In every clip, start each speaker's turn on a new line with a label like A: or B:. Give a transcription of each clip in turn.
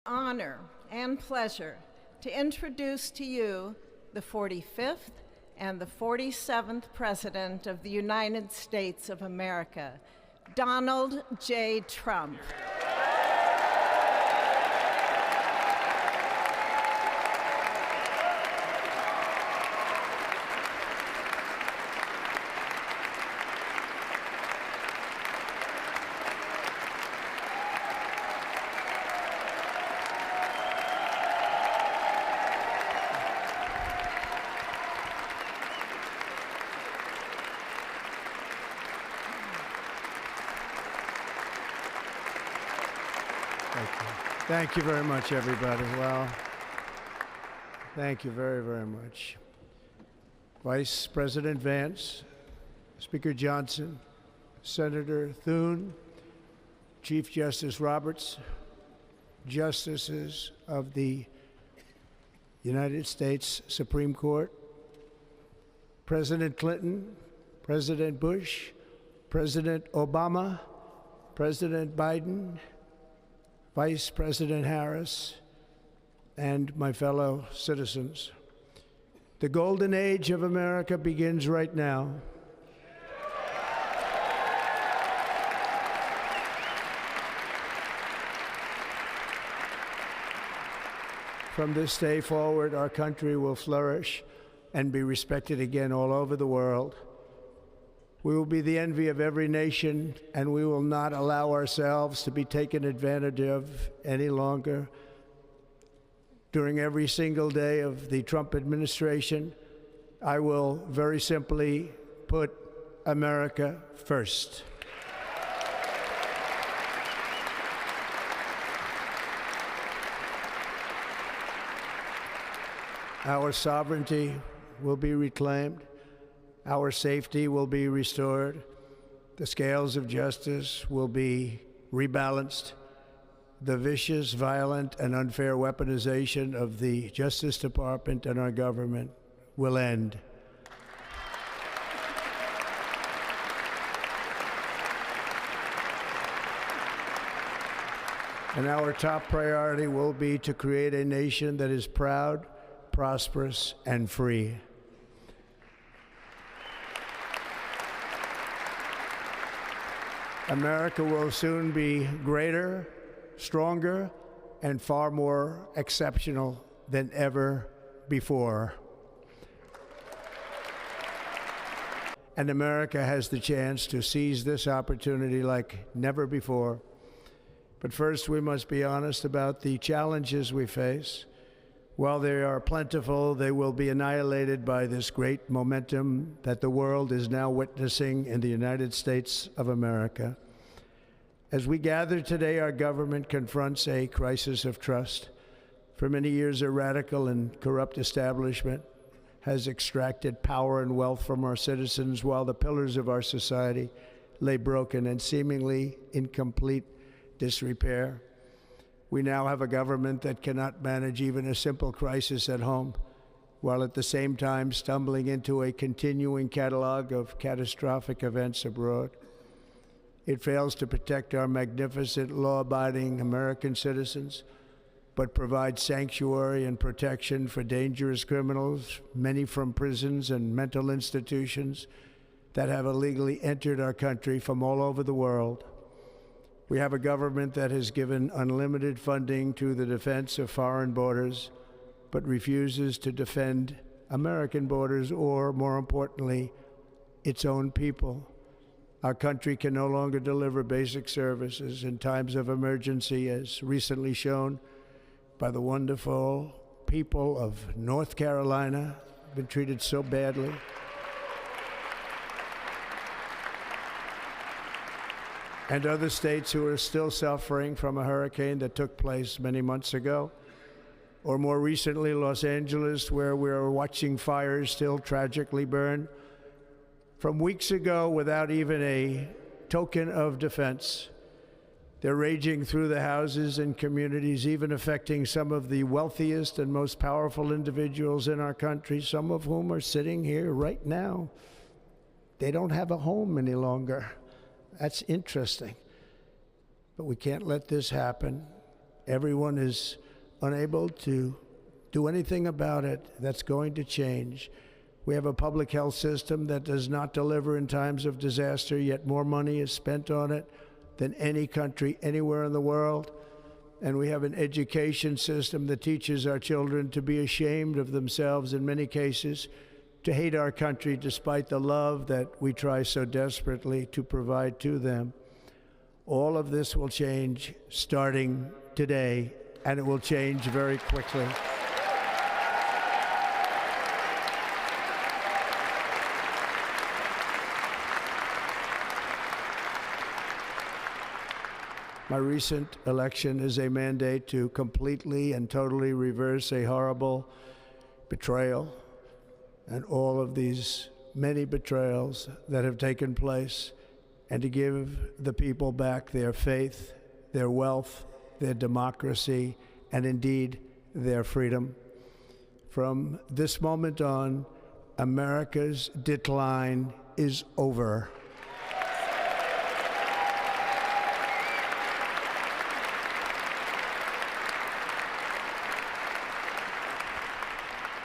A: Honor and pleasure to introduce to you the 45th and the 47th President of the United States of America, Donald J. Trump.
B: Thank you very much, everybody. Well, thank you very, very much. Vice President Vance, Speaker Johnson, Senator Thune, Chief Justice Roberts, Justices of the United States Supreme Court, President Clinton, President Bush, President Obama, President Biden, Vice President Harris, and my fellow citizens. The golden age of America begins right now. From this day forward, our country will flourish and be respected again all over the world. We will be the envy of every nation, and we will not allow ourselves to be taken advantage of any longer. During every single day of the Trump administration, I will very simply put America first. Our sovereignty will be reclaimed. Our safety will be restored. The scales of justice will be rebalanced. The vicious, violent, and unfair weaponization of the Justice Department and our government will end. And our top priority will be to create a nation that is proud, prosperous, and free. America will soon be greater, stronger, and far more exceptional than ever before. And America has the chance to seize this opportunity like never before. But first, we must be honest about the challenges we face. While they are plentiful, they will be annihilated by this great momentum that the world is now witnessing in the United States of America. As we gather today, our government confronts a crisis of trust. For many years, a radical and corrupt establishment has extracted power and wealth from our citizens while the pillars of our society lay broken and seemingly in complete disrepair. We now have a government that cannot manage even a simple crisis at home, while at the same time stumbling into a continuing catalog of catastrophic events abroad. It fails to protect our magnificent, law-abiding American citizens, but provides sanctuary and protection for dangerous criminals, many from prisons and mental institutions that have illegally entered our country from all over the world. We have a government that has given unlimited funding to the defense of foreign borders, but refuses to defend American borders or, more importantly, its own people. Our country can no longer deliver basic services in times of emergency, as recently shown by the wonderful people of North Carolina, been treated so badly. And other states who are still suffering from a hurricane that took place many months ago. Or more recently, Los Angeles, where we're watching fires still tragically burn from weeks ago without even a token of defense. They're raging through the houses and communities, even affecting some of the wealthiest and most powerful individuals in our country, some of whom are sitting here right now. They don't have a home any longer. That's interesting. But we can't let this happen. everyone is unable to do anything about it that's going to change. We have a public health system that does not deliver in times of disaster, yet more money is spent on it than any country anywhere in the world. And we have an education system that teaches our children to be ashamed of themselves in many cases, to hate our country despite the love that we try so desperately to provide to them. All of this will change starting today, and it will change very quickly. My recent election is a mandate to completely and totally reverse a horrible betrayal and all of these many betrayals that have taken place, and to give the people back their faith, their wealth, their democracy, and indeed their freedom. From this moment on, America's decline is over.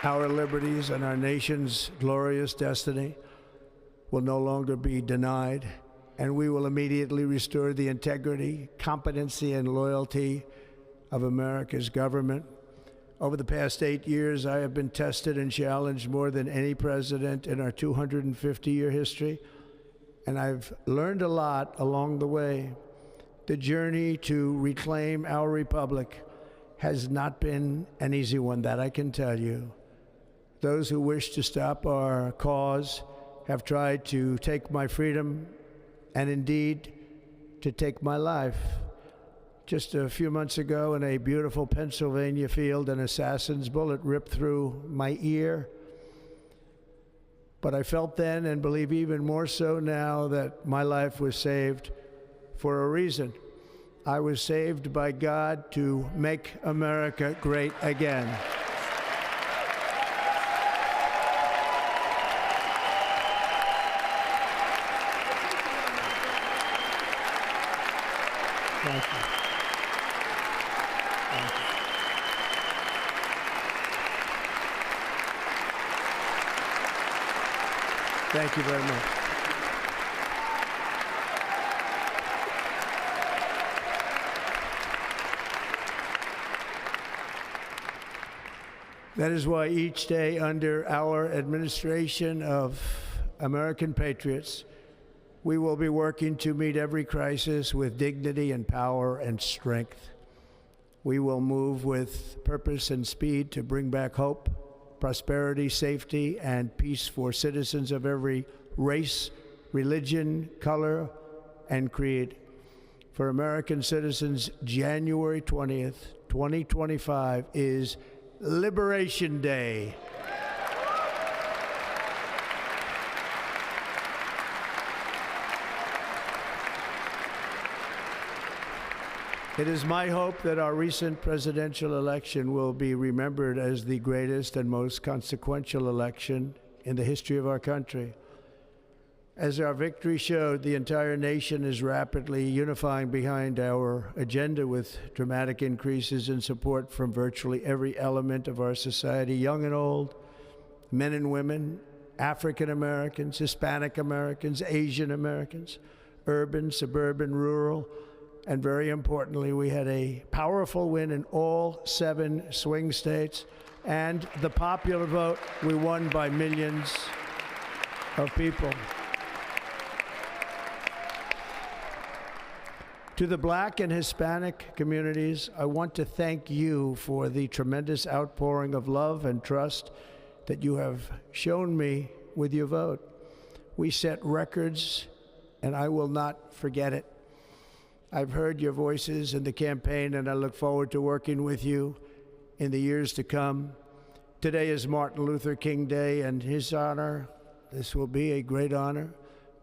B: Our liberties and our nation's glorious destiny will no longer be denied, and we will immediately restore the integrity, competency, and loyalty of America's government. Over the past 8 years, I have been tested and challenged more than any president in our 250-year history, and I've learned a lot along the way. The journey to reclaim our republic has not been an easy one, that I can tell you. Those who wish to stop our cause have tried to take my freedom and indeed to take my life. Just a few months ago in a beautiful Pennsylvania field, an assassin's bullet ripped through my ear. But I felt then, and believe even more so now, that my life was saved for a reason. I was saved by God to make America great again. Thank you. Thank you. Thank you very much. That is why each day under our administration of American patriots, we will be working to meet every crisis with dignity and power and strength. We will move with purpose and speed to bring back hope, prosperity, safety, and peace for citizens of every race, religion, color, and creed. For American citizens, January 20th, 2025 is Liberation Day. It is my hope that our recent presidential election will be remembered as the greatest and most consequential election in the history of our country. As our victory showed, the entire nation is rapidly unifying behind our agenda with dramatic increases in support from virtually every element of our society, young and old, men and women, African Americans, Hispanic Americans, Asian Americans, urban, suburban, rural, and very importantly, we had a powerful win in all 7 swing states, and the popular vote, we won by millions of people. To the Black and Hispanic communities, I want to thank you for the tremendous outpouring of love and trust that you have shown me with your vote. We set records, and I will not forget it. I've heard your voices in the campaign, and I look forward to working with you in the years to come. Today is Martin Luther King Day, and his honor, this will be a great honor,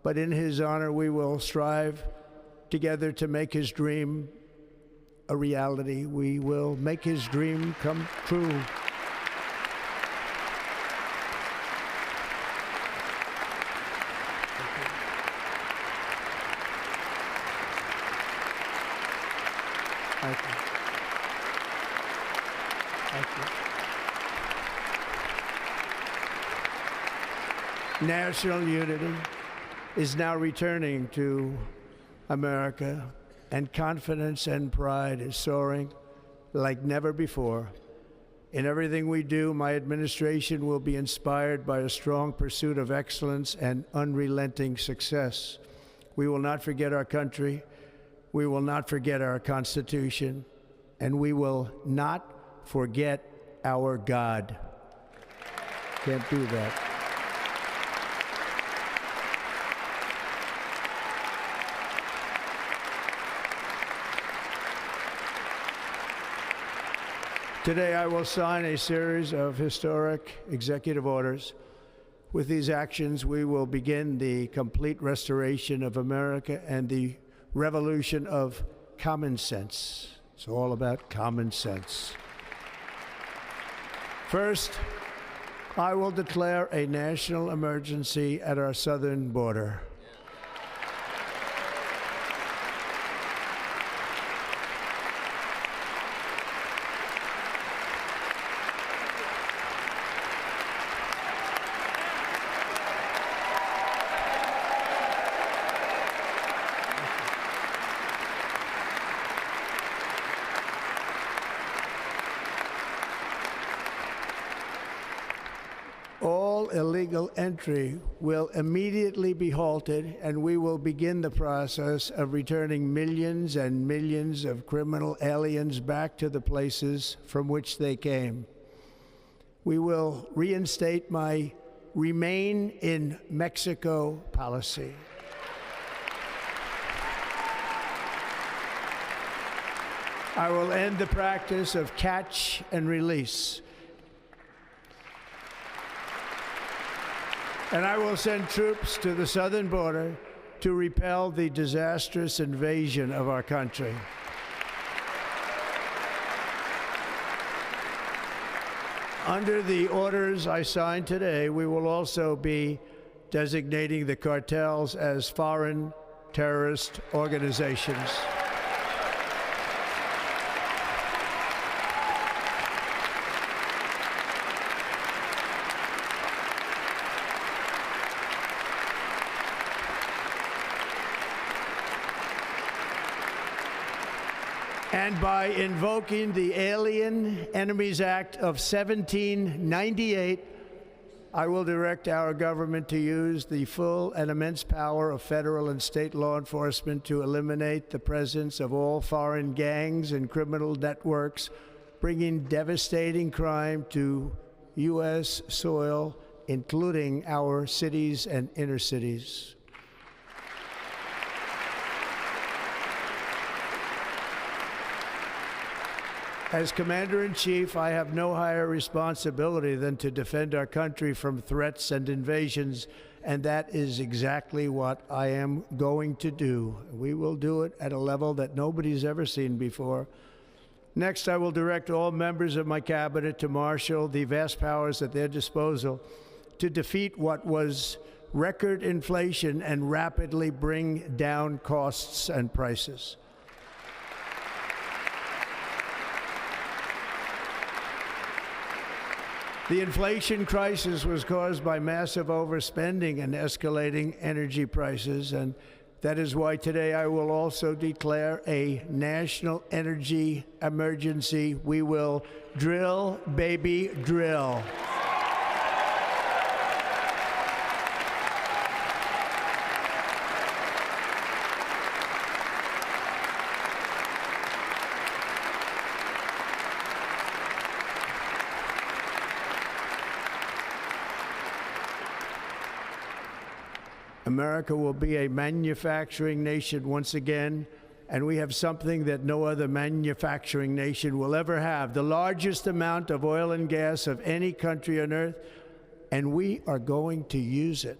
B: but in his honor, we will strive together to make his dream a reality. We will make his dream come true. Thank you. Thank you. National unity is now returning to America, and confidence and pride is soaring like never before. In everything we do, my administration will be inspired by a strong pursuit of excellence and unrelenting success. We will not forget our country, we will not forget our Constitution, and we will not forget our God. Can't do that. Today, I will sign a series of historic executive orders. With these actions, we will begin the complete restoration of America and the revolution of common sense. It's all about common sense. First, I will declare a national emergency at our southern border. All illegal entry will immediately be halted, and we will begin the process of returning millions and millions of criminal aliens back to the places from which they came. We will reinstate my Remain in Mexico policy. I will end the practice of catch and release. And I will send troops to the southern border to repel the disastrous invasion of our country. Under the orders I signed today, we will also be designating the cartels as foreign terrorist organizations. And by invoking the Alien Enemies Act of 1798, I will direct our government to use the full and immense power of federal and state law enforcement to eliminate the presence of all foreign gangs and criminal networks, bringing devastating crime to U.S. soil, including our cities and inner cities. As Commander-in-Chief, I have no higher responsibility than to defend our country from threats and invasions, and that is exactly what I am going to do. We will do it at a level that nobody's ever seen before. Next, I will direct all members of my cabinet to marshal the vast powers at their disposal to defeat what was record inflation and rapidly bring down costs and prices. The inflation crisis was caused by massive overspending and escalating energy prices, and that is why today I will also declare a national energy emergency. We will drill, baby, drill. America will be a manufacturing nation once again, and we have something that no other manufacturing nation will ever have, the largest amount of oil and gas of any country on earth, and we are going to use it.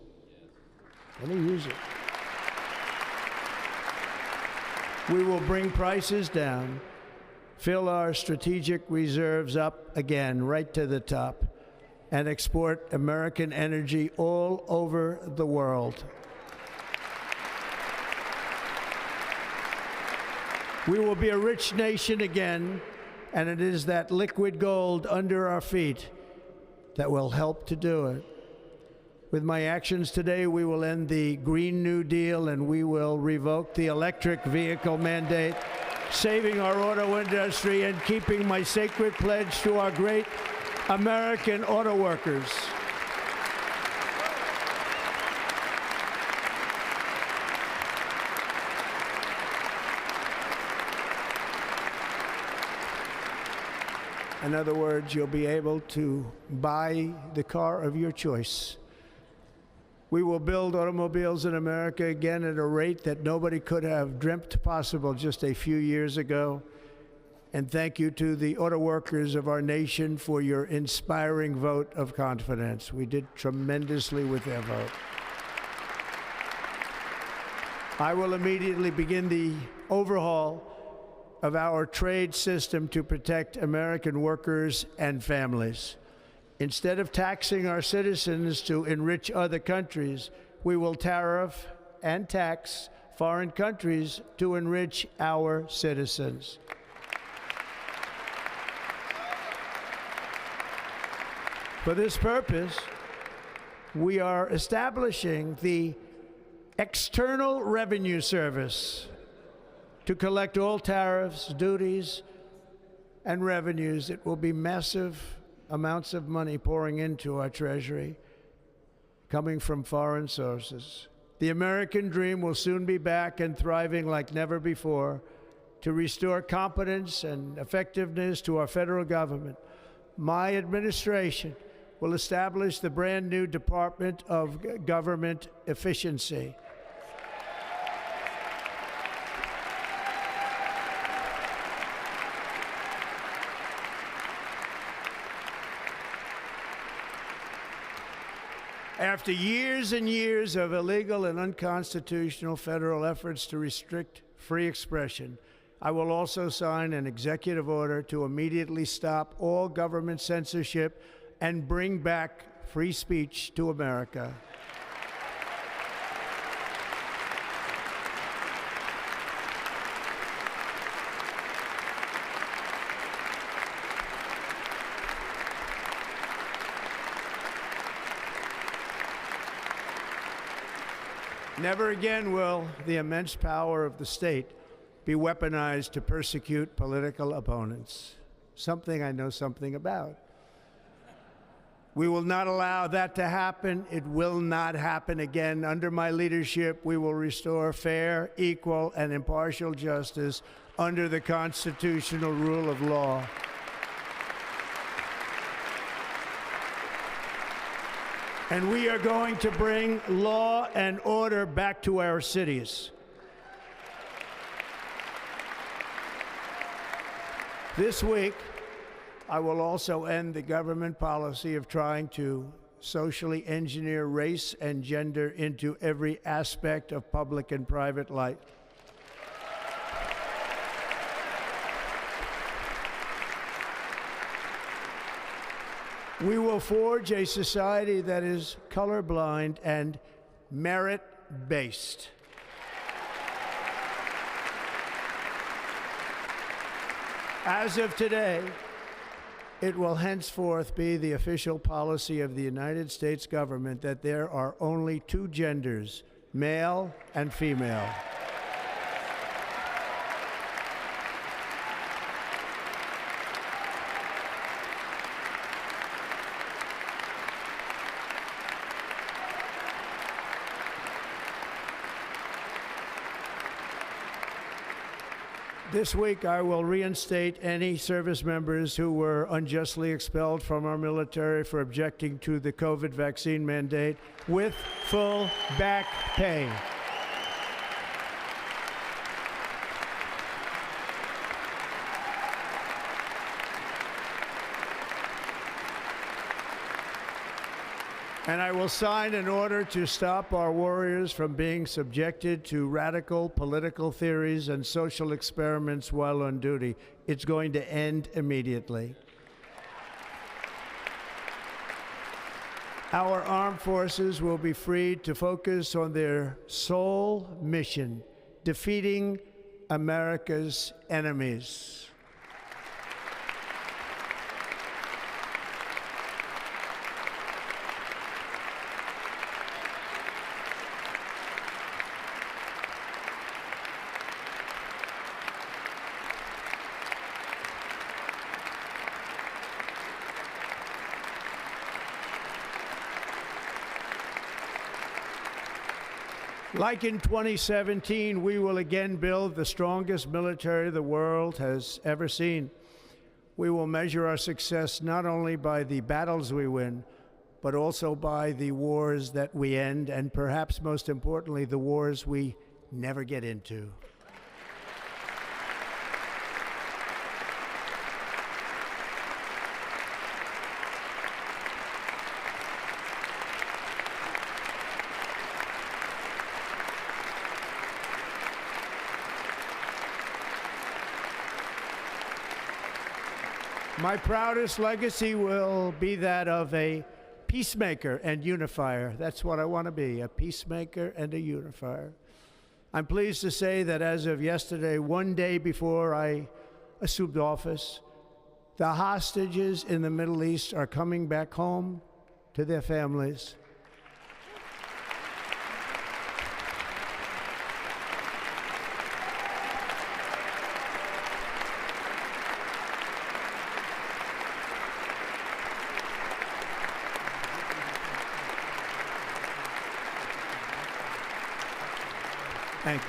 B: We will bring prices down, fill our strategic reserves up again, right to the top, and export American energy all over the world. We will be a rich nation again, and it is that liquid gold under our feet that will help to do it. With my actions today, we will end the Green New Deal and we will revoke the electric vehicle mandate, saving our auto industry and keeping my sacred pledge to our great American auto workers. In other words, you'll be able to buy the car of your choice. We will build automobiles in America again at a rate that nobody could have dreamt possible just a few years ago. And thank you to the auto workers of our nation for your inspiring vote of confidence. We did tremendously with their vote. I will immediately begin the overhaul of our trade system to protect American workers and families. Instead of taxing our citizens to enrich other countries, we will tariff and tax foreign countries to enrich our citizens. For this purpose, we are establishing the External Revenue Service to collect all tariffs, duties, and revenues. It will be massive amounts of money pouring into our treasury, coming from foreign sources. The American dream will soon be back and thriving like never before to restore competence and effectiveness to our federal government. My administration will establish the brand new Department of Government Efficiency. After years and years of illegal and unconstitutional federal efforts to restrict free expression, I will also sign an executive order to immediately stop all government censorship and bring back free speech to America. Never again will the immense power of the state be weaponized to persecute political opponents, something I know something about. We will not allow that to happen. It will not happen again. Under my leadership, we will restore fair, equal, and impartial justice under the constitutional rule of law. And we are going to bring law and order back to our cities. This week, I will also end the government policy of trying to socially engineer race and gender into every aspect of public and private life. We will forge a society that is colorblind and merit-based. As of today, it will henceforth be the official policy of the United States government that there are only two genders, male and female. This week, I will reinstate any service members who were unjustly expelled from our military for objecting to the COVID vaccine mandate with full back pay. And I will sign an order to stop our warriors from being subjected to radical political theories and social experiments while on duty. It's going to end immediately. Our armed forces will be freed to focus on their sole mission, defeating America's enemies. Like in 2017, we will again build the strongest military the world has ever seen. We will measure our success not only by the battles we win, but also by the wars that we end, and perhaps most importantly, the wars we never get into. My proudest legacy will be that of a peacemaker and unifier. That's what I want to be, a peacemaker and a unifier. I'm pleased to say that as of yesterday, one day before I assumed office, the hostages in the Middle East are coming back home to their families. Thank you.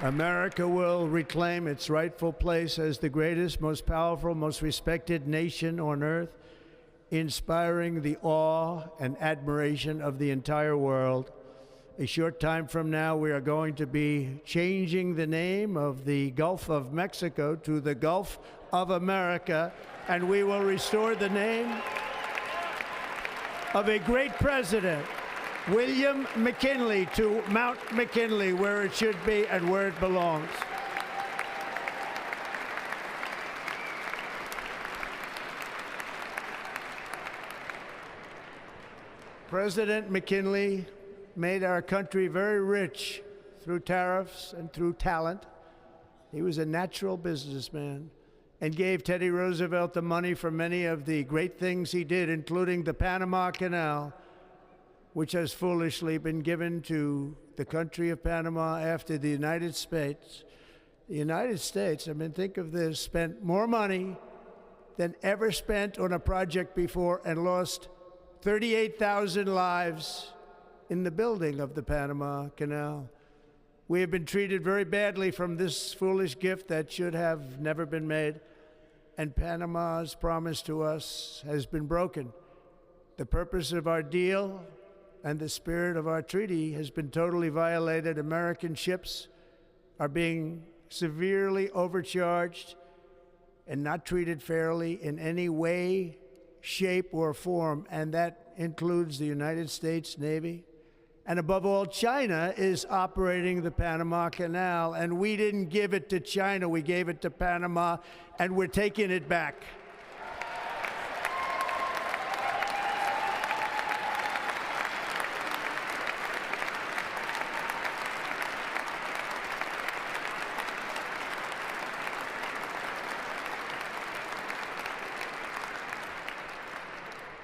B: America will reclaim its rightful place as the greatest, most powerful, most respected nation on earth, inspiring the awe and admiration of the entire world. A short time from now, we are going to be changing the name of the Gulf of Mexico to the Gulf of America, and we will restore the name of a great president, William McKinley, to Mount McKinley, where it should be and where it belongs. President McKinley made our country very rich through tariffs and through talent. He was a natural businessman and gave Teddy Roosevelt the money for many of the great things he did, including the Panama Canal, which has foolishly been given to the country of Panama after the United States. The United States, I mean, think of this, spent more money than ever spent on a project before and lost 38,000 lives in the building of the Panama Canal. We have been treated very badly from this foolish gift that should have never been made, and Panama's promise to us has been broken. The purpose of our deal and the spirit of our treaty has been totally violated. American ships are being severely overcharged and not treated fairly in any way, shape, or form, and that includes the United States Navy. And above all, China is operating the Panama Canal, and we didn't give it to China, we gave it to Panama, and we're taking it back.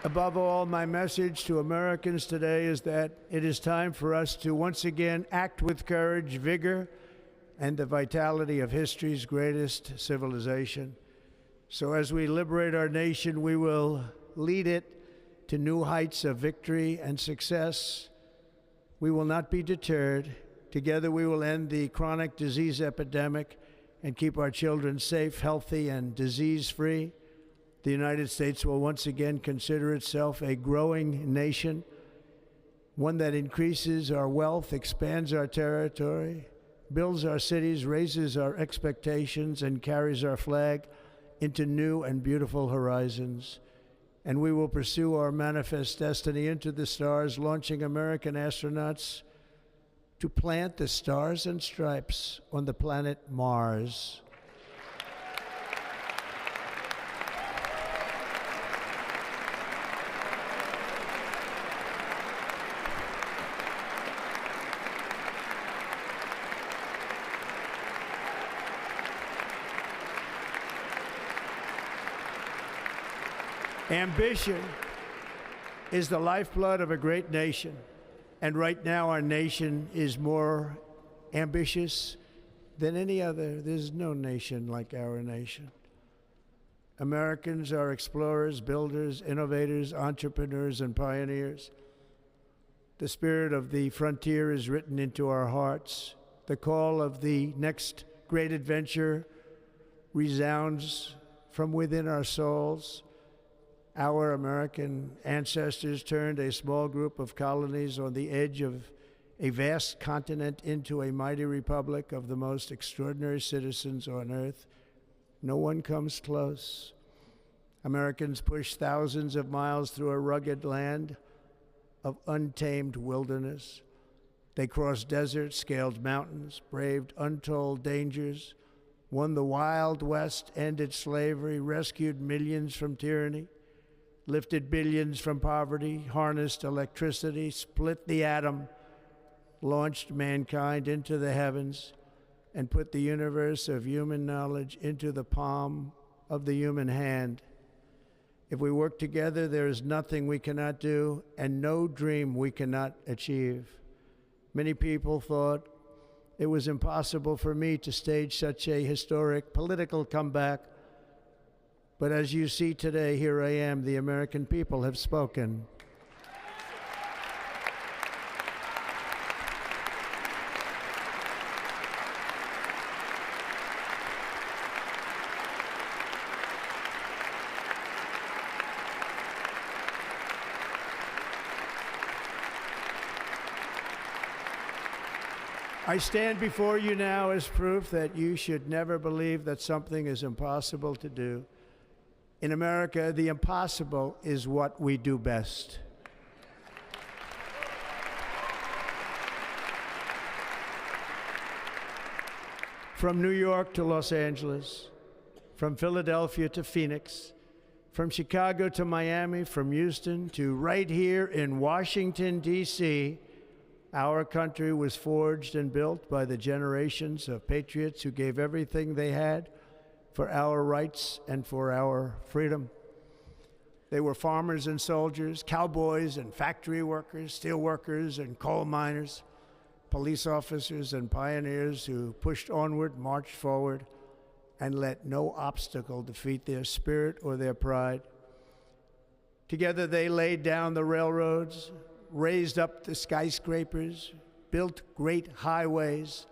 B: Above all, my message to Americans today is that it is time for us to once again act with courage, vigor, and the vitality of history's greatest civilization. So as we liberate our nation, we will lead it to new heights of victory and success. We will not be deterred. Together we will end the chronic disease epidemic and keep our children safe, healthy, and disease-free. The United States will once again consider itself a growing nation, one that increases our wealth, expands our territory, builds our cities, raises our expectations, and carries our flag into new and beautiful horizons. And we will pursue our manifest destiny into the stars, launching American astronauts to plant the stars and stripes on the planet Mars. Ambition is the lifeblood of a great nation, and right now our nation is more ambitious than any other. There's no nation like our nation. Americans are explorers, builders, innovators, entrepreneurs, and pioneers. The spirit of the frontier is written into our hearts. The call of the next great adventure resounds from within our souls. Our American ancestors turned a small group of colonies on the edge of a vast continent into a mighty republic of the most extraordinary citizens on earth. No one comes close. Americans pushed thousands of miles through a rugged land of untamed wilderness. They crossed deserts, scaled mountains, braved untold dangers, won the Wild West, ended slavery, rescued millions from tyranny, lifted billions from poverty, harnessed electricity, split the atom, launched mankind into the heavens, and put the universe of human knowledge into the palm of the human hand. If we work together, there is nothing we cannot do and no dream we cannot achieve. Many people thought it was impossible for me to stage such a historic political comeback. But as you see today, here I am. The American people have spoken. I stand before you now as proof that you should never believe that something is impossible to do. In America, the impossible is what we do best. From New York to Los Angeles, from Philadelphia to Phoenix, from Chicago to Miami, from Houston to right here in Washington, D.C., our country was forged and built by the generations of patriots who gave everything they had for our rights and for our freedom. They were farmers and soldiers, cowboys and factory workers, steel workers and coal miners, police officers and pioneers who pushed onward, marched forward, and let no obstacle defeat their spirit or their pride. Together they laid down the railroads, raised up the skyscrapers, built great highways,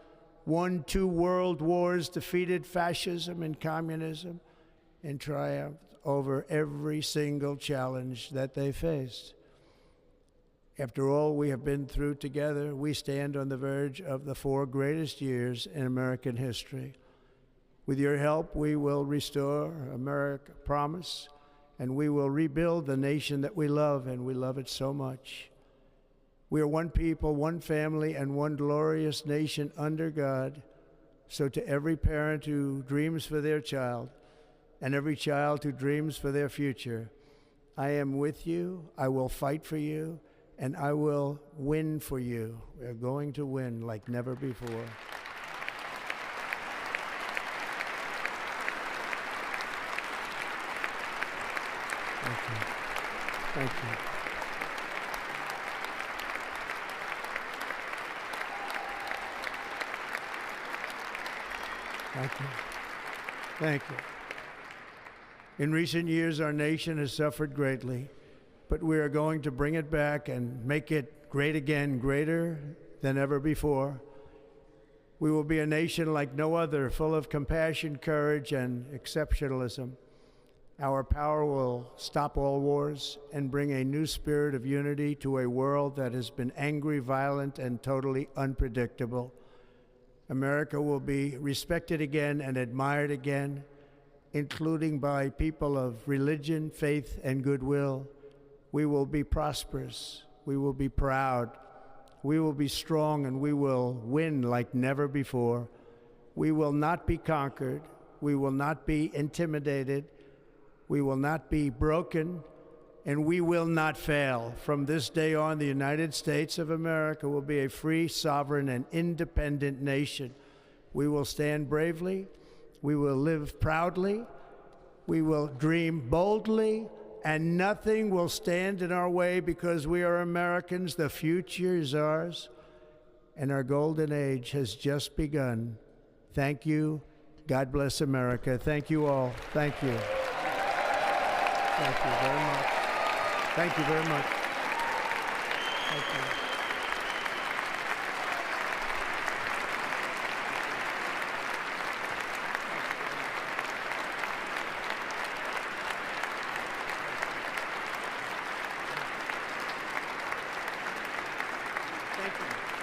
B: won 2 world wars, defeated fascism and communism, and triumphed over every single challenge that they faced. After all we have been through together, we stand on the verge of the 4 greatest years in American history. With your help, we will restore America, promise, and we will rebuild the nation that we love, and we love it so much. We are one people, one family, and one glorious nation under God. So to every parent who dreams for their child, and every child who dreams for their future, I am with you, I will fight for you, and I will win for you. We are going to win like never before. Thank you. Thank you. Thank you. Thank you. In recent years, our nation has suffered greatly, but we are going to bring it back and make it great again, greater than ever before. We will be a nation like no other, full of compassion, courage, and exceptionalism. Our power will stop all wars and bring a new spirit of unity to a world that has been angry, violent, and totally unpredictable. America will be respected again and admired again, including by people of religion, faith, and goodwill. We will be prosperous. We will be proud. We will be strong, and we will win like never before. We will not be conquered. We will not be intimidated. We will not be broken, and we will not fail. From this day on, the United States of America will be a free, sovereign, and independent nation. We will stand bravely. We will live proudly. We will dream boldly, and nothing will stand in our way because we are Americans. The future is ours, and our golden age has just begun. Thank you. God bless America. Thank you all. Thank you. Thank you very much. Thank you very much. Thank you. Thank you.